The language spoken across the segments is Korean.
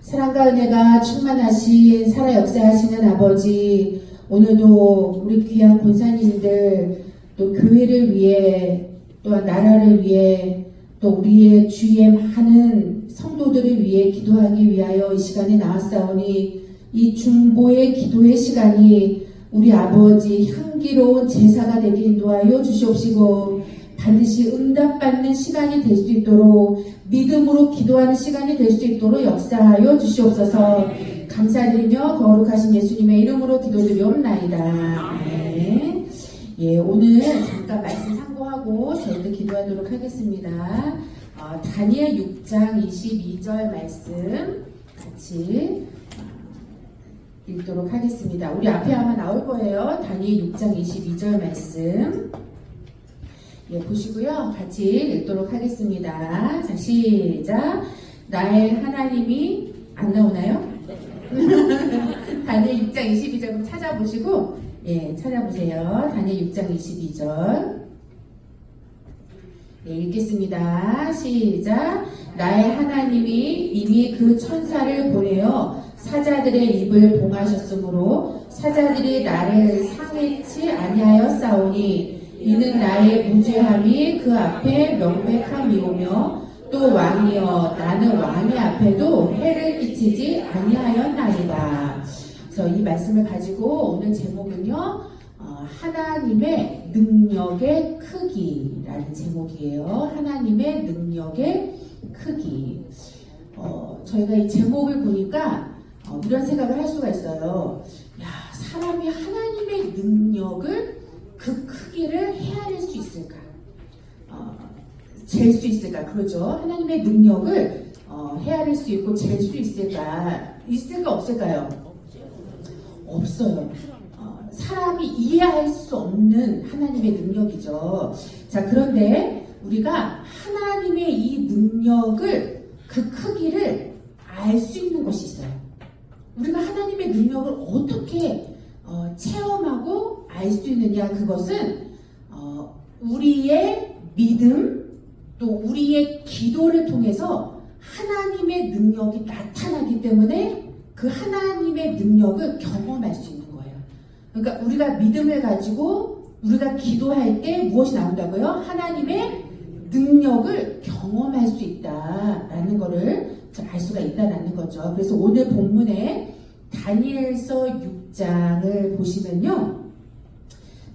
사랑과 은혜가 충만하신 살아 역사하시는 아버지, 오늘도 우리 귀한 권사님들, 또 교회를 위해, 또한 나라를 위해, 또 우리의 주위의 많은 성도들을 위해 기도하기 위하여 이 시간에 나왔사오니, 이 중보의 기도의 시간이 우리 아버지 향기로운 제사가 되게 인도하여 주시옵시고, 반드시 응답받는 시간이 될 수 있도록, 믿음으로 기도하는 시간이 될 수 있도록 역사하여 주시옵소서. 감사드리며 거룩하신 예수님의 이름으로 기도드리옵나이다. 네. 예, 오늘 잠깐 말씀 참고하고 저희도 기도하도록 하겠습니다. 다니엘 6장 22절 말씀 같이 읽도록 하겠습니다. 우리 앞에 아마 나올 거예요. 다니엘 6장 22절 말씀. 예, 보시고요. 같이 읽도록 하겠습니다. 자, 시작. 나의 하나님이 안 나오나요? 다니엘 6장 22절 찾아보시고, 예, 찾아보세요. 다니엘 6장 22절. 예, 읽겠습니다. 시작. 나의 하나님이 이미 그 천사를 보내어 사자들의 입을 봉하셨으므로 사자들이 나를 상해치 아니하였사오니 이는 나의 무죄함이 그 앞에 명백함이오며 또 왕이여 나는 왕의 앞에도 해를 끼치지 아니하였나이다. 그래서 이 말씀을 가지고 오늘 제목은요, 하나님의 능력의 크기라는 제목이에요. 하나님의 능력의 크기. 저희가 이 제목을 보니까 이런 생각을 할 수가 있어요. 야, 사람이 하나님의 능력을 그 크기를 헤아릴 수 있을까? 잴 수 있을까? 그러죠. 하나님의 능력을 헤아릴 수 있고 잴 수 있을까? 있을까 없을까요? 없어요. 사람이 이해할 수 없는 하나님의 능력이죠. 자, 그런데 우리가 하나님의 이 능력을, 그 크기를 알 수 있는 것이 있어요. 우리가 하나님의 능력을 어떻게 체험하고 알 수 있느냐, 그것은 우리의 믿음 또 우리의 기도를 통해서 하나님의 능력이 나타나기 때문에 그 하나님의 능력을 경험할 수 있는 거예요. 그러니까 우리가 믿음을 가지고 우리가 기도할 때 무엇이 나온다고요? 하나님의 능력을 경험할 수 있다라는 것을 알 수가 있다라는 거죠. 그래서 오늘 본문에 다니엘서 6장을 보시면요,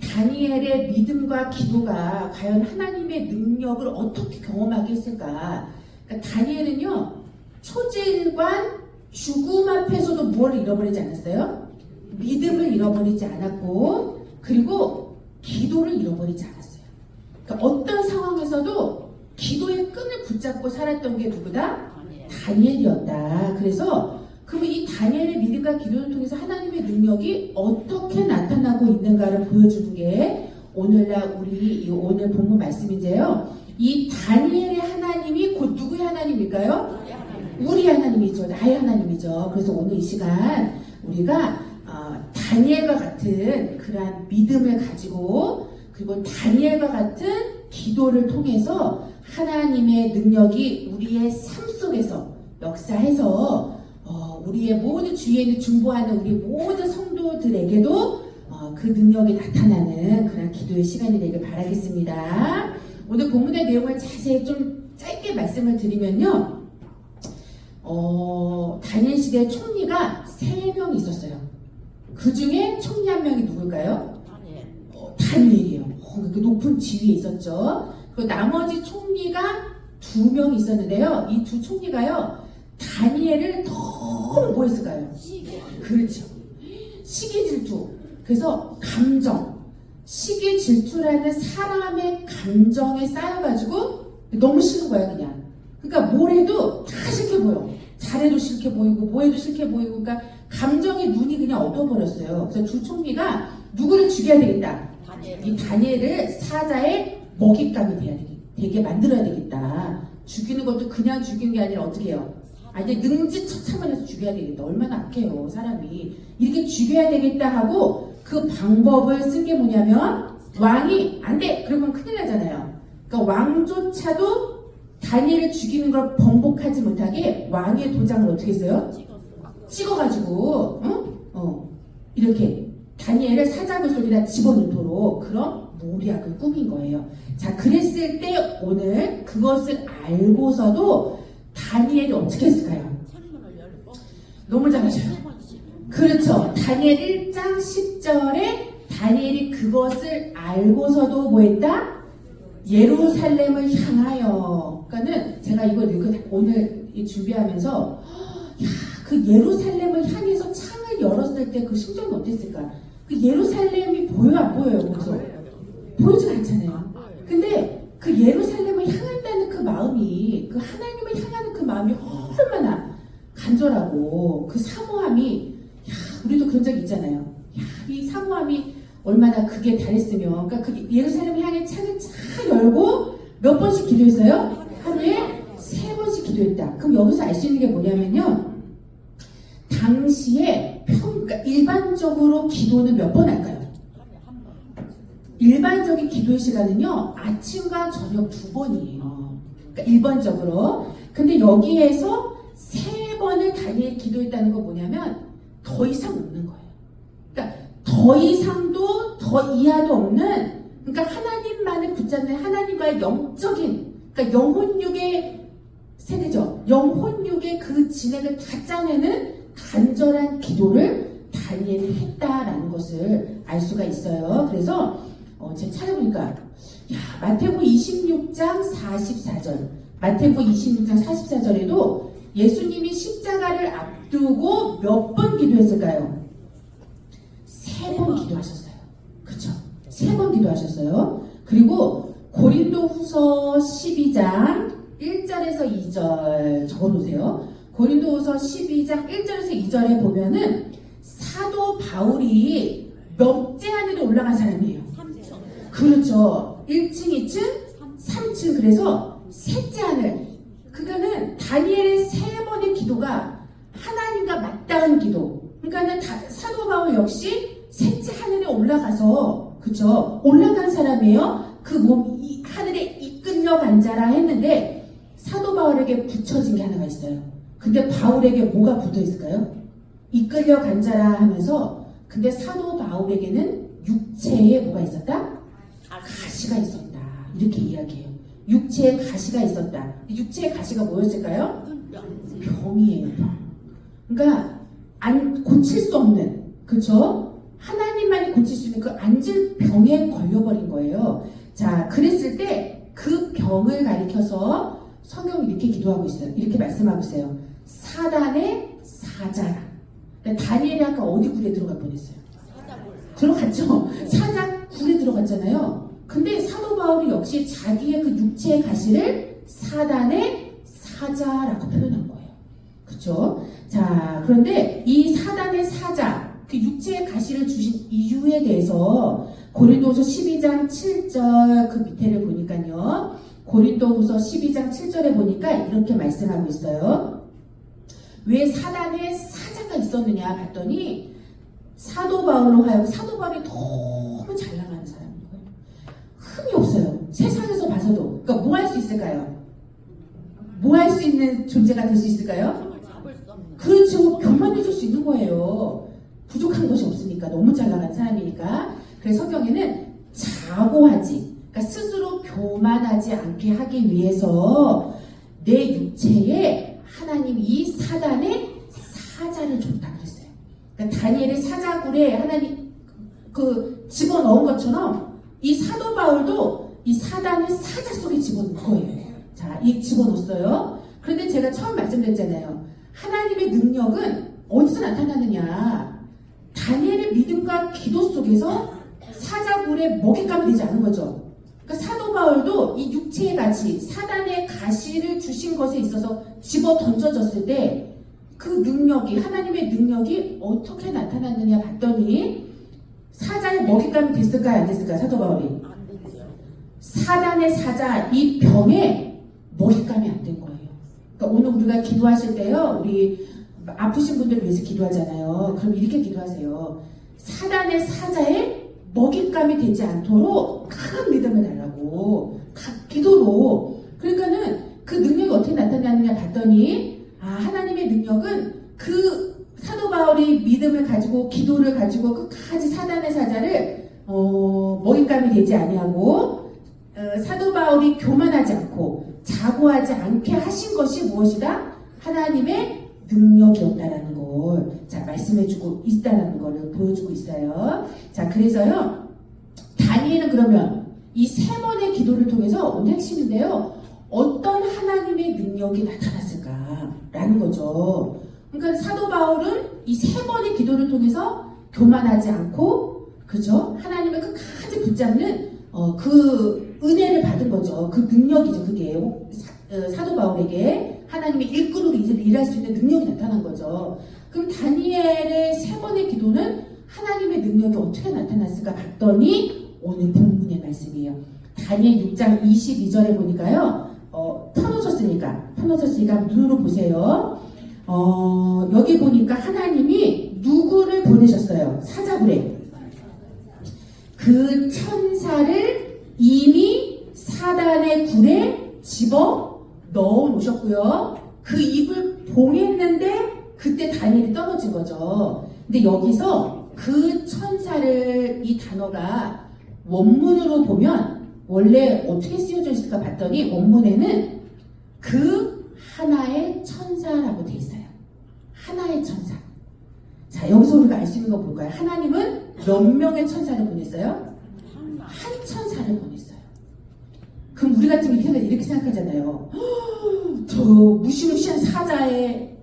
다니엘의 믿음과 기도가 과연 하나님의 능력을 어떻게 경험하게 했을까? 그러니까 다니엘은요, 초질관 죽음 앞에서도 무엇을 잃어버리지 않았어요? 믿음을 잃어버리지 않았고, 그리고 기도를 잃어버리지 않았어요. 그러니까 어떤 상황에서도 기도의 끈을 붙잡고 살았던 게 누구다? 다니엘이었다. 그래서 그러면 이 다니엘의 믿음과 기도를 통해서 하나님의 능력이 어떻게 나타나고 있는가를 보여주는 게 오늘날 우리 오늘 본문 말씀인데요. 이 다니엘의 하나님이 곧 누구의 하나님일까요? 우리 하나님이죠. 나의 하나님이죠. 그래서 오늘 이 시간 우리가 다니엘과 같은 그러한 믿음을 가지고, 그리고 다니엘과 같은 기도를 통해서 하나님의 능력이 우리의 삶 속에서 역사해서 우리의 모든 주위에 있는 중보하는 우리 모든 성도들에게도 그 능력이 나타나는 그런 기도의 시간이 되길 바라겠습니다. 오늘 본문의 내용을 자세히 좀 짧게 말씀을 드리면요, 다니엘 시대 총리가 3명 있었어요. 그 중에 총리 한 명이 누굴까요? 다니엘이에요. 그 높은 지위에 있었죠. 그 나머지 총리가 2명 있었는데요. 이 두 총리가요, 다니엘을 너무 뭐 했을까요? 그렇죠. 시기 질투. 그래서 감정. 시기 질투라는 사람의 감정에 쌓여가지고 너무 싫은 거야, 그냥. 그러니까 뭘 해도 다 싫게 보여. 잘해도 싫게 보이고, 뭐 해도 싫게 보이고, 그러니까 감정의 눈이 그냥 어두워버렸어요. 그래서 두 총리가 누구를 죽여야 되겠다. 이 다니엘을 사자의 먹잇감이 되게 만들어야 되겠다. 죽이는 것도 그냥 죽이는 게 아니라 어떻게 해요? 아니, 능지처참을 해서 죽여야 되겠다. 얼마나 악해요, 사람이. 이렇게 죽여야 되겠다 하고 그 방법을 쓴 게 뭐냐면, 왕이 안 돼! 그러면 큰일 나잖아요. 그러니까 왕조차도 다니엘을 죽이는 걸 번복하지 못하게 왕의 도장을 어떻게 했어요? 찍어가지고 이렇게 다니엘을 사자굴 속에다 집어넣도록 그런 모략을 꾸민 거예요. 자, 그랬을 때 오늘 그것을 알고서도 다니엘이 어떻게 했을까요? 너무 잘하셔요. 그렇죠. 다니엘 1장 10절에 다니엘이 그것을 알고서도 뭐 했다? 예루살렘을 향하여. 그러니까는 제가 이걸 오늘 준비하면서 그 예루살렘을 향해서 창을 열었을 때 그 심정이 어땠을까? 그 예루살렘이 보여 안 보여요? 그래서 보이지 않잖아요. 근데 그 예루살렘을 향한다는 그 마음이, 그 하나님을 향하는 그 마음이 얼마나 간절하고 그 사모함이, 우리도 그런 적 있잖아요. 이 사모함이 얼마나 그게 달했으면, 그러니까 그 예루살렘을 향해 창을 쫙 열고 몇 번씩 기도했어요? 하루에 3번씩 기도했다. 그럼 여기서 알 수 있는 게 뭐냐면요, 당시에 그러니까 일반적으로 기도는 몇 번 할까요? 일반적인 기도의 시간은요, 아침과 저녁 2번이에요. 그러니까 일반적으로. 근데 여기에서 3번을 다니엘 기도했다는 거 뭐냐면 더 이상 없는 거예요. 그러니까 더 이상도 더 이하도 없는, 그러니까 하나님만을 붙잡는 하나님과의 영적인, 그러니까 영혼육의 세대죠. 영혼육의 그 진액을 다 짜내는 간절한 기도를 다니엘이 했다라는 것을 알 수가 있어요. 그래서 제가 찾아보니까 마태복음 26장 44절, 마태복음 26장 44절에도 예수님이 십자가를 앞두고 몇 번 기도했을까요? 3번 기도하셨어요. 그렇죠? 3번 기도하셨어요. 그리고 고린도후서 12장 1절에서 2절 적어놓으세요. 고린도후서 12장 1절에서 2절에 보면은 사도 바울이 몇째 하늘에 올라간 사람이에요. 3층. 그렇죠. 1층, 2층, 3층. 그래서 셋째 하늘. 그러니까는 다니엘의 3번의 기도가 하나님과 맞닿은 기도. 그러니까는 사도 바울 역시 셋째 하늘에 올라가서, 그쵸? 올라간 사람이에요. 그 몸, 이 하늘에 이끌려간 자라 했는데 사도 바울에게 붙여진 게 하나가 있어요. 근데 바울에게 뭐가 붙어 있을까요? 이끌려간 자라 하면서, 근데 사도 바울에게는 육체에 뭐가 있었다? 가시가 있었다. 이렇게 이야기해요. 육체에 가시가 있었다. 육체의 가시가 뭐였을까요? 병이에요, 병. 그러니까 고칠 수 없는, 그쵸? 하나님만이 고칠 수 있는 그 앉을 병에 걸려버린 거예요. 자, 그랬을 때 그 병을 가리켜서 성경이 이렇게 기도하고 있어요. 이렇게 말씀하고 있어요. 사단의 사자라. 다니엘이 아까 어디 굴에 들어갈 뻔했어요? 들어갔죠? 사자굴에 들어갔잖아요. 근데 사도 바울이 역시 자기의 그 육체의 가시를 사단의 사자라고 표현한 거예요. 그렇죠? 자, 그런데 이 사단의 사자, 그 육체의 가시를 주신 이유에 대해서 고린도후서 12장 7절 그 밑에를 보니까요. 고린도후서 12장 7절에 보니까 이렇게 말씀하고 있어요. 왜 사단의 사자가 있었느냐 봤더니 사도 바울로 하여금, 사도 바울이 너무 잘 나가는 사람인 거예요. 흠이 없어요. 세상에서 봐서도. 그러니까 뭐 할 수 있을까요? 뭐 할 수 있는 존재가 될 수 있을까요? 그렇죠. 교만해질 수 있는 거예요. 부족한 것이 없으니까. 너무 잘 나가는 사람이니까. 그래서 성경에는 자고하지, 그러니까 스스로 교만하지 않게 하기 위해서 내 육체에 하나님이 이 사단의 사자를 줬다 그랬어요. 그러니까 다니엘의 사자굴에 하나님 그 집어넣은 것처럼 이 사도 바울도 이 사단의 사자 속에 집어넣은 거예요. 자, 이 집어넣었어요. 그런데 제가 처음 말씀드렸잖아요. 하나님의 능력은 어디서 나타나느냐? 다니엘의 믿음과 기도 속에서 사자굴에 먹잇감이 되지 않은 거죠. 그러니까 사도 바울도 이 육체의 가시, 사단의 가시를 주신 것에 있어서 집어 던져졌을 때 그 능력이, 하나님의 능력이 어떻게 나타났느냐 봤더니 사자의 먹잇감이 됐을까요? 안 됐을까요? 사도 바울이. 사단의 사자, 이 병에 먹잇감이 안 된 거예요. 그러니까 오늘 우리가 기도하실 때요, 우리 아프신 분들 위해서 기도하잖아요. 그럼 이렇게 기도하세요. 사단의 사자에 먹잇감이 되지 않도록 큰 믿음을 달라고, 각 기도로. 그러니까는 그 사도 바울이 교만하지 않고 자고하지 않게 하신 것이 무엇이다? 하나님의 능력이었다라는 걸 자 말씀해주고 있다라는 것을 보여주고 있어요. 자 그래서요 다니엘은 그러면 이 세 번의 기도를 통해서 오늘 핵심인데요. 어떤 하나님의 능력이 나타났을까라는 거죠. 그러니까 사도 바울은 이 세 번의 기도를 통해서 교만하지 않고 그죠? 하나님을 끝까지 붙잡는 그 은혜를 받은 거죠. 그 능력이죠. 그게 사도 바울에게 하나님의 일꾼으로 일할 수 있는 능력이 나타난 거죠. 그럼 다니엘의 세 번의 기도는 하나님의 능력이 어떻게 나타났을까 봤더니 오늘 본문의 말씀이에요. 다니엘 6장 22절에 보니까요. 펴놓으셨으니까 눈으로 보세요. 여기 보니까 하나님이 누구를 보내셨어요? 사자굴에. 그 천사를 이미 사단의 굴에 집어 넣어 놓으셨고요. 그 입을 봉했는데 그때 다니엘이 떨어진 거죠. 근데 여기서 그 천사를 이 단어가 원문으로 보면 원래 어떻게 쓰여져 있을까 봤더니 원문에는 그 하나의 천사라고 돼 있어요. 하나의 천사. 자 여기서 우리가 알 수 있는 거 볼까요? 하나님은 몇 명의 천사를 보냈어요? 한 천사를 보냈어요. 그럼 우리 같으면 이렇게 생각하잖아요. 저 무시무시한 사자의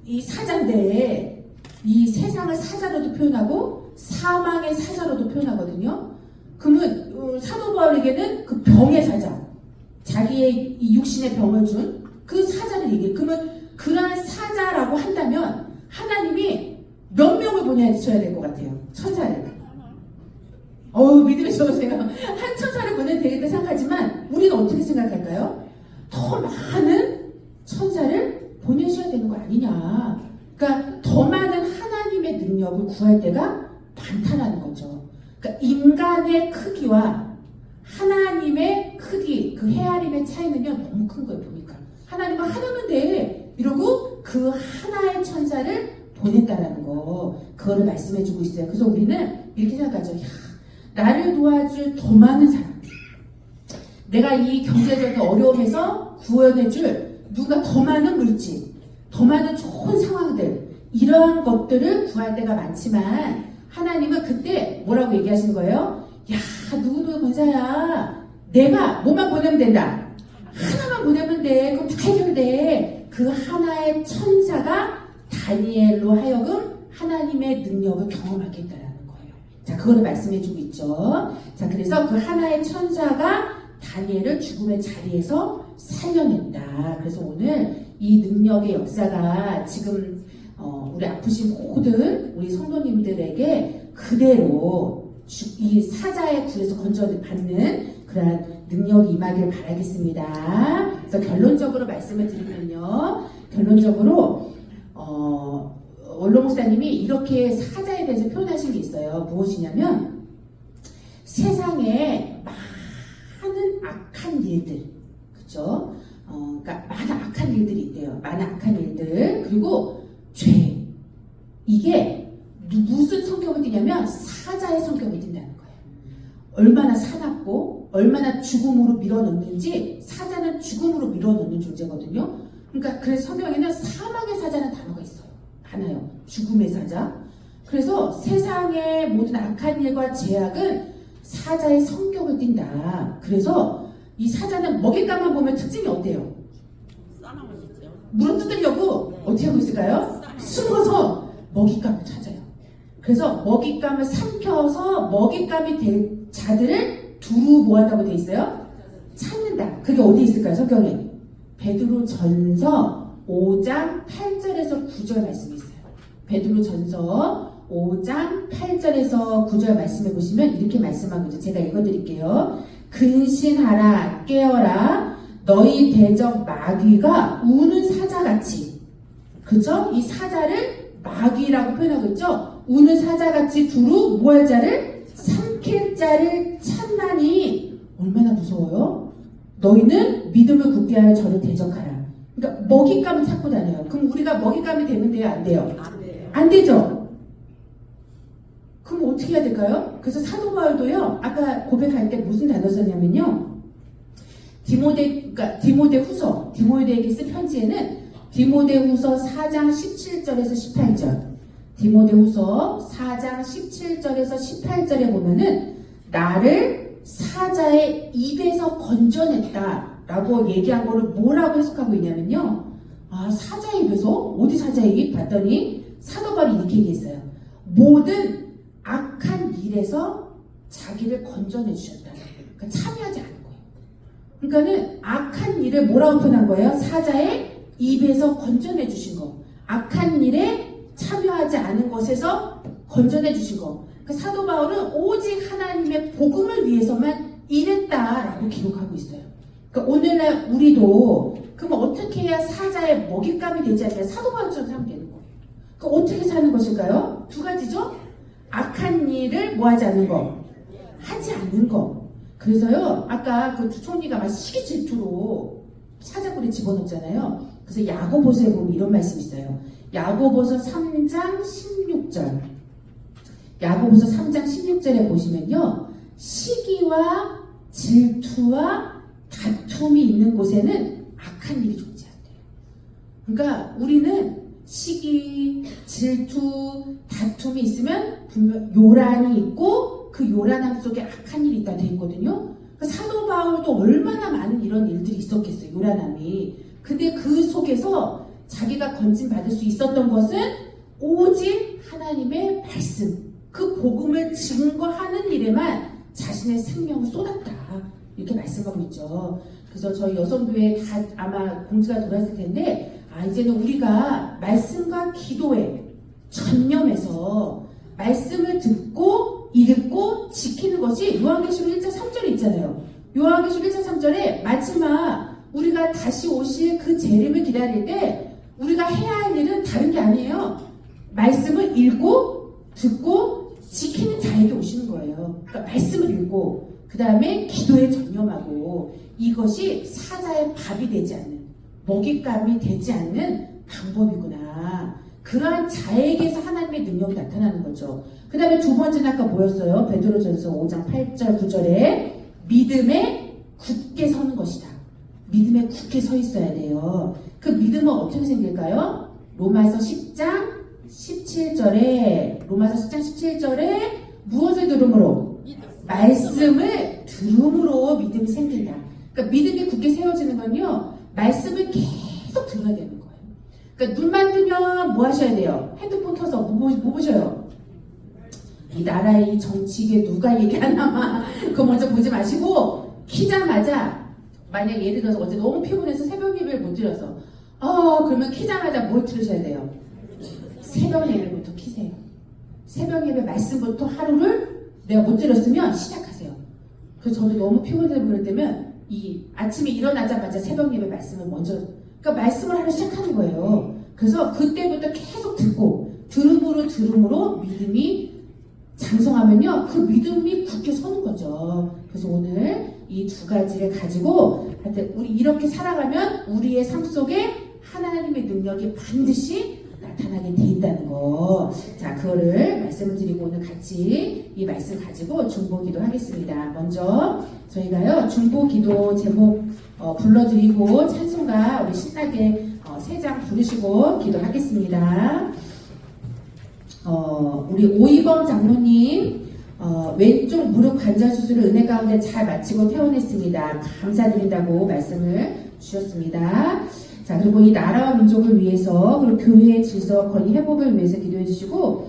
이 사자인데 이 세상을 사자로도 표현하고 사망의 사자로도 표현하거든요. 그러면 사도 바울에게는 그 병의 사자, 자기의 이 육신의 병을 준 그 사자를 얘기해요. 그러면 그러한 사자라고 한다면 하나님이 몇 명을 보내셔야 될 것 같아요? 천사를. 믿음의 적으세요. 한 천사를 보내도 되겠다 생각하지만 우리는 어떻게 생각할까요? 더 많은 천사를 보내셔야 되는 거 아니냐. 그러니까 더 많은 하나님의 능력을 구할 때가 많다라는 거죠. 그러니까 인간의 크기와 하나님의 크기, 그 헤아림의 차이는요 너무 큰 거예요. 보니까 하나님은 하나면 돼 이러고 그 하나의 천사를 보냈다라는 거, 그거를 말씀해주고 있어요. 그래서 우리는 이렇게 생각하죠. 나를 도와줄 더 많은 사람, 내가 이 경제적인 어려움에서 구원해줄 누가 더 많은 물질, 더 많은 좋은 상황들, 이러한 것들을 구할 때가 많지만 하나님은 그때 뭐라고 얘기하시는 거예요? 야, 누구누구 권사야, 내가 뭐만 보내면 된다. 하나만 보내면 돼. 그럼 다 해결돼. 그 하나의 천사가 다니엘로 하여금 하나님의 능력을 경험하게 했다라는 거예요. 자, 그거를 말씀해주고 있죠. 자, 그래서 그 하나의 천사가 다니엘을 죽음의 자리에서 살려냈다. 그래서 오늘 이 능력의 역사가 지금 우리 아프신 모든 우리 성도님들에게 그대로 이 사자의 굴에서 건져받는 그러한 능력이 임하길 바라겠습니다. 그래서 결론적으로 말씀을 드리면요. 결론적으로 원로 목사님이 이렇게 사자에 대해서 표현하신 게 있어요. 무엇이냐면 세상에 많은 악한 일들, 그렇죠? 그러니까 많은 악한 일들이 있대요. 많은 악한 일들, 그리고 죄. 이게 무슨 성격을 띠냐면 사자의 성격을 띈다는 거예요. 얼마나 사납고 얼마나 죽음으로 밀어넣는지 사자는 죽음으로 밀어넣는 존재거든요. 그러니까 그래서 성경에는 사망의 사자는 단어가 있어요. 많아요. 죽음의 사자. 그래서 세상의 모든 악한 일과 죄악은 사자의 성격을 띈다. 그래서 이 사자는 먹잇감만 보면 특징이 어때요? 물어 뜯으려고 어떻게 하고 있을까요? 숨어서 먹잇감을 찾아요. 그래서 먹잇감을 삼켜서 먹잇감이 될 자들을 두루 뭐한다고 돼 있어요? 찾는다. 그게 어디 있을까요? 성경에 베드로 전서 5장 8절에서 9절 말씀이 있어요. 베드로 전서 5장 8절에서 9절 말씀해 보시면 이렇게 말씀하고 있죠. 제가 읽어드릴게요. 근신하라, 깨어라, 너희 대적 마귀가 우는 사자같이. 그죠? 이 사자를 마귀라고 표현하고 있죠. 우는 사자같이 두루 뭐할 자를? 삼킬 자를 찾나니. 얼마나 무서워요? 너희는 믿음을 굳게 하여 저를 대적하라. 그러니까 먹잇감을 찾고 다녀요. 그럼 우리가 먹잇감이 되면 돼요? 안 돼요? 안 돼요. 안 되죠? 그럼 어떻게 해야 될까요? 그래서 사도 바울도요, 아까 고백할 때 무슨 단어 썼냐면요, 디모데에게 쓴 편지에는 디모데후서 4장 17절에서 18절, 디모데후서 4장 17절에서 18절에 보면은 나를 사자의 입에서 건져냈다라고 얘기한 거를 뭐라고 해석하고 있냐면요, 아, 사자의 입에서? 어디 사자의 입? 봤더니 사도 바울이 이렇게 얘기했어요. 모든 악한 일에서 자기를 건져내 주셨다. 그러니까 참여하지 않은 거예요. 그러니까는 악한 일을 뭐라고 표현한 거예요? 사자의 입에서 건져내 주신 거. 악한 일에 참여하지 않은 것에서 건져내 주신 거. 그러니까 사도 바울은 오직 하나님의 복음을 위해서만 일했다라고 기록하고 있어요. 그러니까 오늘날 우리도 그럼 어떻게 해야 사자의 먹잇감이 되지 않냐? 사도 바울처럼 살면 되는 거예요. 그러니까 어떻게 사는 것일까요? 두 가지죠. 악한 일을 뭐 하지 않는 거? 하지 않는 거. 그래서요, 아까 그 총리가 막 시기 질투로 사자굴에 집어넣었잖아요. 그래서 야고보서에 보면 이런 말씀이 있어요. 야고보서 3장 16절. 야고보서 3장 16절에 보시면요, 시기와 질투와 다툼이 있는 곳에는 악한 일이 존재한대요. 그러니까 우리는 시기, 질투, 다툼이 있으면 분명 요란이 있고 그 요란함 속에 악한 일이 있다 돼 있거든요. 그러니까 사도 바울도 얼마나 많은 이런 일들이 있었겠어요. 요란함이. 근데 그 속에서 자기가 건진받을 수 있었던 것은 오직 하나님의 말씀, 그 복음을 증거하는 일에만 자신의 생명을 쏟았다. 이렇게 말씀하고 있죠. 그래서 저희 여성교회 다 아마 공지가 돌았을 텐데, 이제는 우리가 말씀과 기도에 전념해서 말씀을 듣고 읽고 지키는 것이 요한계시록 1장 3절에 있잖아요. 요한계시록 1장 3절에 마지막 우리가 다시 오실 그 재림을 기다릴 때 우리가 해야 할 일은 다른 게 아니에요. 말씀을 읽고 듣고 지키는 자에게 오시는 거예요. 그러니까 말씀을 읽고 그 다음에 기도에 전념하고, 이것이 사자의 밥이 되지 않는, 먹잇감이 되지 않는 방법이구나. 그러한 자에게서 하나님의 능력이 나타나는 거죠. 그 다음에 두 번째는 아까 뭐였어요? 베드로전서 5장 8절 9절에 믿음에 굳게 서는 것이다. 믿음에 굳게 서 있어야 돼요. 그 믿음은 어떻게 생길까요? 로마서 10장 17절에 무엇을 들음으로? 말씀을 들음으로 믿음이 생긴다. 그러니까 믿음이 굳게 세워지는 건요, 말씀을 계속 들어야 되는 거예요. 그러니까 눈만 뜨면 뭐 하셔야 돼요? 핸드폰 켜서 뭐 보셔요? 이 나라의 정치계 누가 얘기하나 그거 먼저 보지 마시고, 키자마자 만약 예를 들어서 어제 너무 피곤해서 새벽 예배를 못 드려서 그러면 키자마자 뭘 들으셔야 돼요? 새벽 예배부터 키세요. 새벽 예배 말씀부터 하루를 내가 못 들었으면 시작하세요. 그래서 저도 너무 피곤해서 그럴 때면 이 아침에 일어나자마자 새벽 예배 말씀을 먼저, 그러니까 말씀을 하루 시작하는 거예요. 그래서 그때부터 계속 듣고 들음으로 믿음이 장성하면요, 그 믿음이 굳게 서는 거죠. 그래서 오늘 이 두 가지를 가지고 하여튼 우리 이렇게 살아가면 우리의 삶 속에 하나님의 능력이 반드시 나타나게 돼 있다는 거. 자, 그거를 말씀을 드리고 오늘 같이 이 말씀 가지고 중보기도 하겠습니다. 먼저 저희가요, 중보기도 제목 불러드리고 찬송가 우리 신나게 3장 부르시고 기도하겠습니다. 우리 오이범 장로님 왼쪽 무릎 관절 수술을 은혜 가운데 잘 마치고 퇴원했습니다. 감사드린다고 말씀을 주셨습니다. 자, 그리고 이 나라와 민족을 위해서, 그리고 교회의 질서, 권위 회복을 위해서 기도해 주시고,